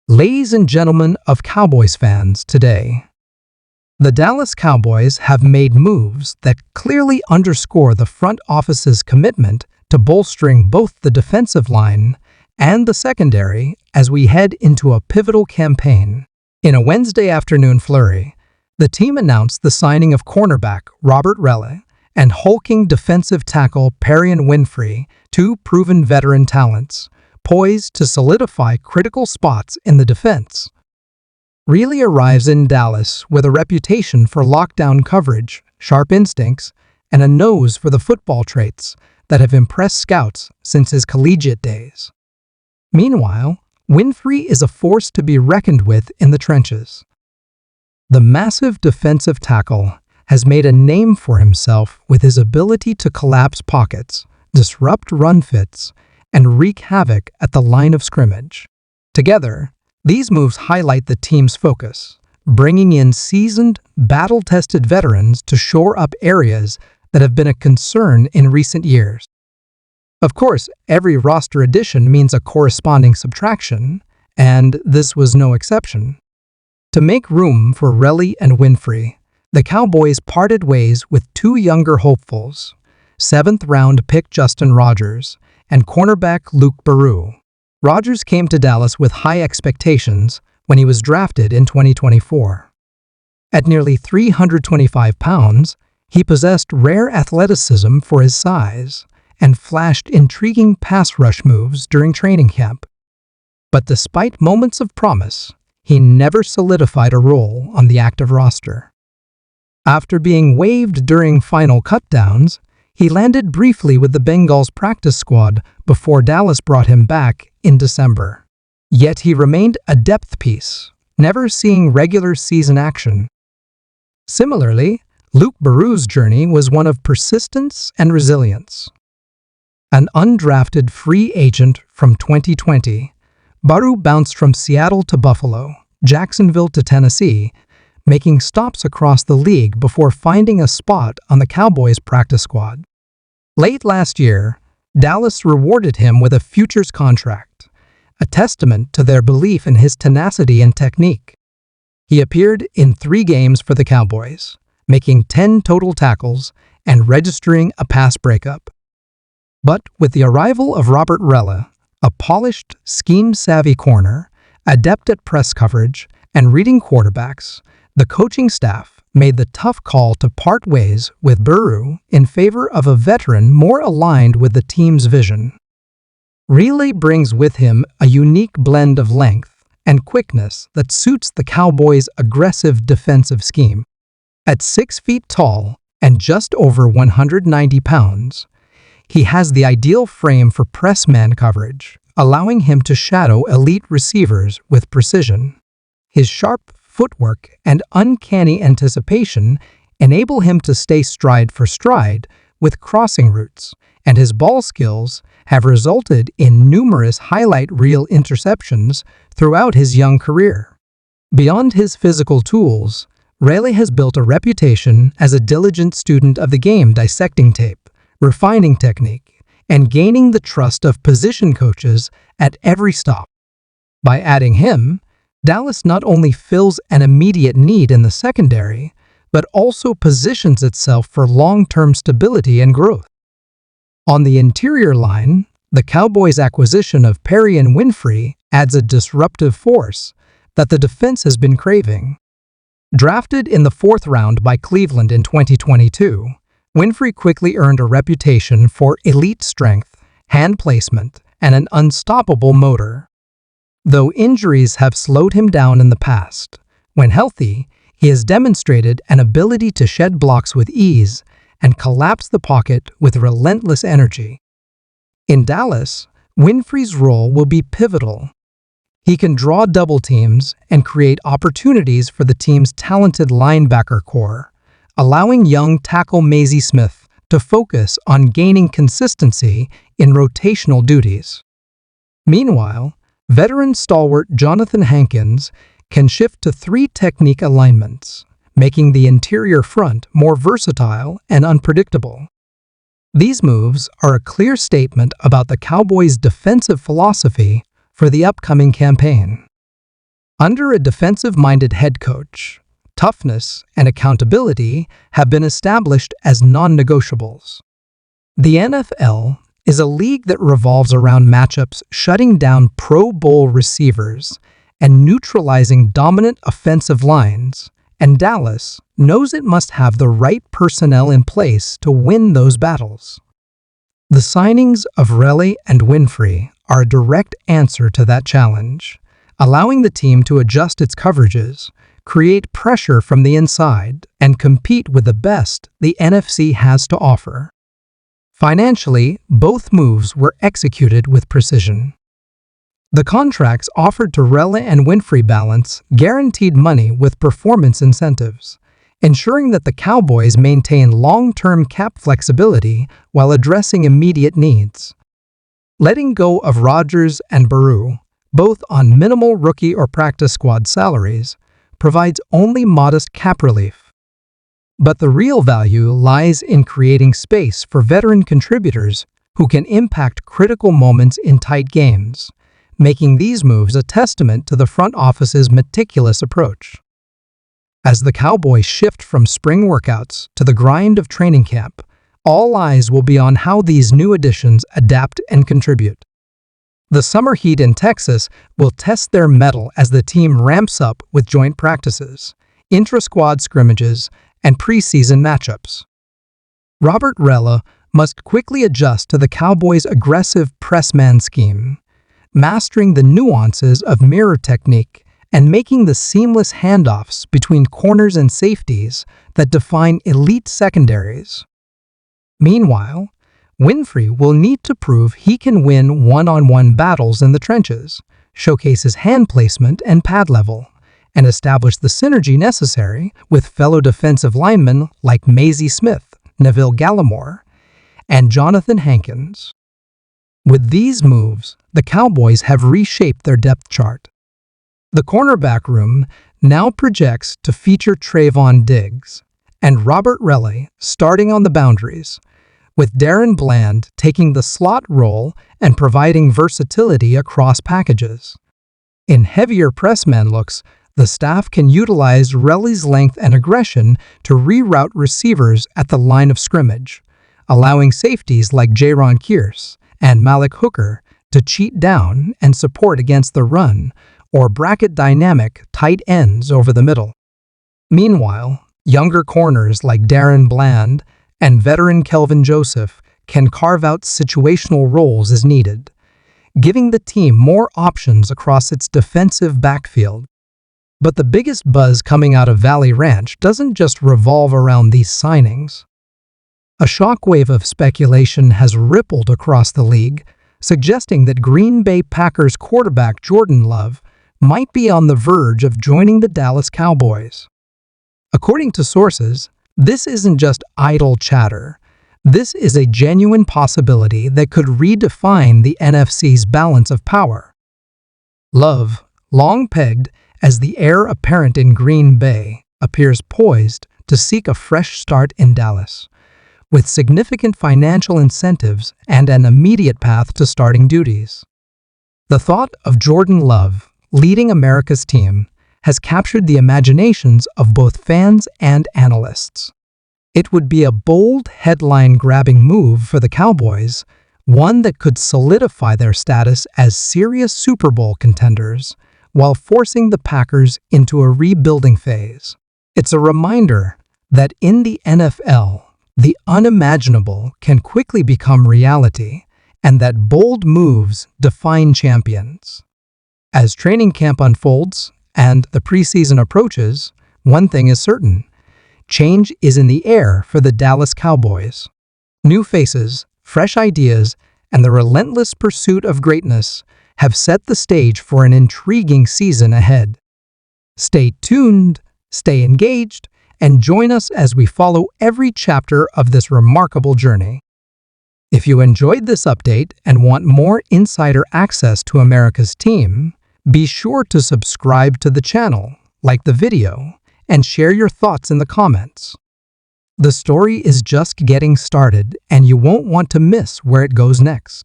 Ladies and gentlemen of Cowboys fans today, the Dallas Cowboys have made moves that clearly underscore the front office's commitment to bolstering both the defensive line and the secondary as we head into a pivotal campaign. In a Wednesday afternoon flurry, the team announced the signing of cornerback Robert Relle and hulking defensive tackle Perrion Winfrey, two proven veteran talents, poised to solidify critical spots in the defense. Relle arrives in Dallas with a reputation for lockdown coverage, sharp instincts, and a nose for the football traits that have impressed scouts since his collegiate days. Meanwhile, Winfrey is a force to be reckoned with in the trenches. The massive defensive tackle has made a name for himself with his ability to collapse pockets, disrupt run fits, and wreak havoc at the line of scrimmage. Together, these moves highlight the team's focus, bringing in seasoned, battle-tested veterans to shore up areas that have been a concern in recent years. Of course, every roster addition means a corresponding subtraction, and this was no exception. To make room for Relle and Winfrey, the Cowboys parted ways with two younger hopefuls, 7th-round pick Justin Rogers and cornerback Luke Barreau. Rogers came to Dallas with high expectations when he was drafted in 2024. At nearly 325 pounds, he possessed rare athleticism for his size and flashed intriguing pass rush moves during training camp. But despite moments of promise, he never solidified a role on the active roster. After being waived during final cutdowns, he landed briefly with the Bengals practice squad before Dallas brought him back in December. Yet he remained a depth piece, never seeing regular season action. Similarly, Luke Barreau's journey was one of persistence and resilience. An undrafted free agent from 2020, Barreau bounced from Seattle to Buffalo, Jacksonville to Tennessee, making stops across the league before finding a spot on the Cowboys practice squad. Late last year, Dallas rewarded him with a futures contract, a testament to their belief in his tenacity and technique. He appeared in 3 games for the Cowboys, making 10 total tackles and registering a pass breakup. But with the arrival of Robert Relle, a polished, scheme-savvy corner, adept at press coverage and reading quarterbacks, the coaching staff made the tough call to part ways with Barreau in favor of a veteran more aligned with the team's vision. Relle brings with him a unique blend of length and quickness that suits the Cowboys' aggressive defensive scheme. At 6 feet tall and just over 190 pounds, he has the ideal frame for press man coverage, allowing him to shadow elite receivers with precision. His sharp footwork and uncanny anticipation enable him to stay stride for stride with crossing routes, and his ball skills have resulted in numerous highlight reel interceptions throughout his young career. Beyond his physical tools, Relle has built a reputation as a diligent student of the game, dissecting tape, refining technique, and gaining the trust of position coaches at every stop. By adding him, Dallas not only fills an immediate need in the secondary, but also positions itself for long-term stability and growth. On the interior line, the Cowboys' acquisition of Perrion Winfrey adds a disruptive force that the defense has been craving. Drafted in the 4th round by Cleveland in 2022, Winfrey quickly earned a reputation for elite strength, hand placement, and an unstoppable motor. Though injuries have slowed him down in the past, when healthy, he has demonstrated an ability to shed blocks with ease and collapse the pocket with relentless energy. In Dallas, Winfrey's role will be pivotal. He can draw double teams and create opportunities for the team's talented linebacker core, allowing young tackle Mazi Smith to focus on gaining consistency in rotational duties. Meanwhile, veteran stalwart Jonathan Hankins can shift to 3 technique alignments, making the interior front more versatile and unpredictable. These moves are a clear statement about the Cowboys' defensive philosophy for the upcoming campaign. Under a defensive-minded head coach, toughness and accountability have been established as non-negotiables. The NFL is a league that revolves around matchups shutting down Pro Bowl receivers and neutralizing dominant offensive lines, and Dallas knows it must have the right personnel in place to win those battles. The signings of Raleigh and Winfrey are a direct answer to that challenge, allowing the team to adjust its coverages, create pressure from the inside, and compete with the best the NFC has to offer. Financially, both moves were executed with precision. The contracts offered to Raleigh and Winfrey balance guaranteed money with performance incentives, ensuring that the Cowboys maintain long-term cap flexibility while addressing immediate needs. Letting go of Rodgers and Baru, both on minimal rookie or practice squad salaries, provides only modest cap relief. But the real value lies in creating space for veteran contributors who can impact critical moments in tight games, making these moves a testament to the front office's meticulous approach. As the Cowboys shift from spring workouts to the grind of training camp, all eyes will be on how these new additions adapt and contribute. The summer heat in Texas will test their mettle as the team ramps up with joint practices, intra-squad scrimmages, and preseason matchups. Robert Rella must quickly adjust to the Cowboys' aggressive press-man scheme, mastering the nuances of mirror technique and making the seamless handoffs between corners and safeties that define elite secondaries. Meanwhile, Winfrey will need to prove he can win one-on-one battles in the trenches, showcase his hand placement and pad level, and establish the synergy necessary with fellow defensive linemen like Maisie Smith, Neville Gallimore, and Jonathan Hankins. With these moves, the Cowboys have reshaped their depth chart. The cornerback room now projects to feature Trayvon Diggs and Robert Raleigh starting on the boundaries, with Darren Bland taking the slot role and providing versatility across packages. In heavier pressman looks, the staff can utilize Raleigh's length and aggression to reroute receivers at the line of scrimmage, allowing safeties like Jaron Kearse and Malik Hooker to cheat down and support against the run, or bracket dynamic tight ends over the middle. Meanwhile, younger corners like Darren Bland and veteran Kelvin Joseph can carve out situational roles as needed, giving the team more options across its defensive backfield. But the biggest buzz coming out of Valley Ranch doesn't just revolve around these signings. A shockwave of speculation has rippled across the league, suggesting that Green Bay Packers quarterback Jordan Love might be on the verge of joining the Dallas Cowboys. According to sources, this isn't just idle chatter. This is a genuine possibility that could redefine the NFC's balance of power. Love, long pegged as the heir apparent in Green Bay, appears poised to seek a fresh start in Dallas, with significant financial incentives and an immediate path to starting duties. The thought of Jordan Love leading America's team has captured the imaginations of both fans and analysts. It would be a bold, headline-grabbing move for the Cowboys, one that could solidify their status as serious Super Bowl contenders while forcing the Packers into a rebuilding phase. It's a reminder that in the NFL, the unimaginable can quickly become reality, and that bold moves define champions. As training camp unfolds and the preseason approaches, one thing is certain: change is in the air for the Dallas Cowboys. New faces, fresh ideas, and the relentless pursuit of greatness have set the stage for an intriguing season ahead. Stay tuned, stay engaged, and join us as we follow every chapter of this remarkable journey. If you enjoyed this update and want more insider access to America's team, be sure to subscribe to the channel, like the video, and share your thoughts in the comments. The story is just getting started, and you won't want to miss where it goes next.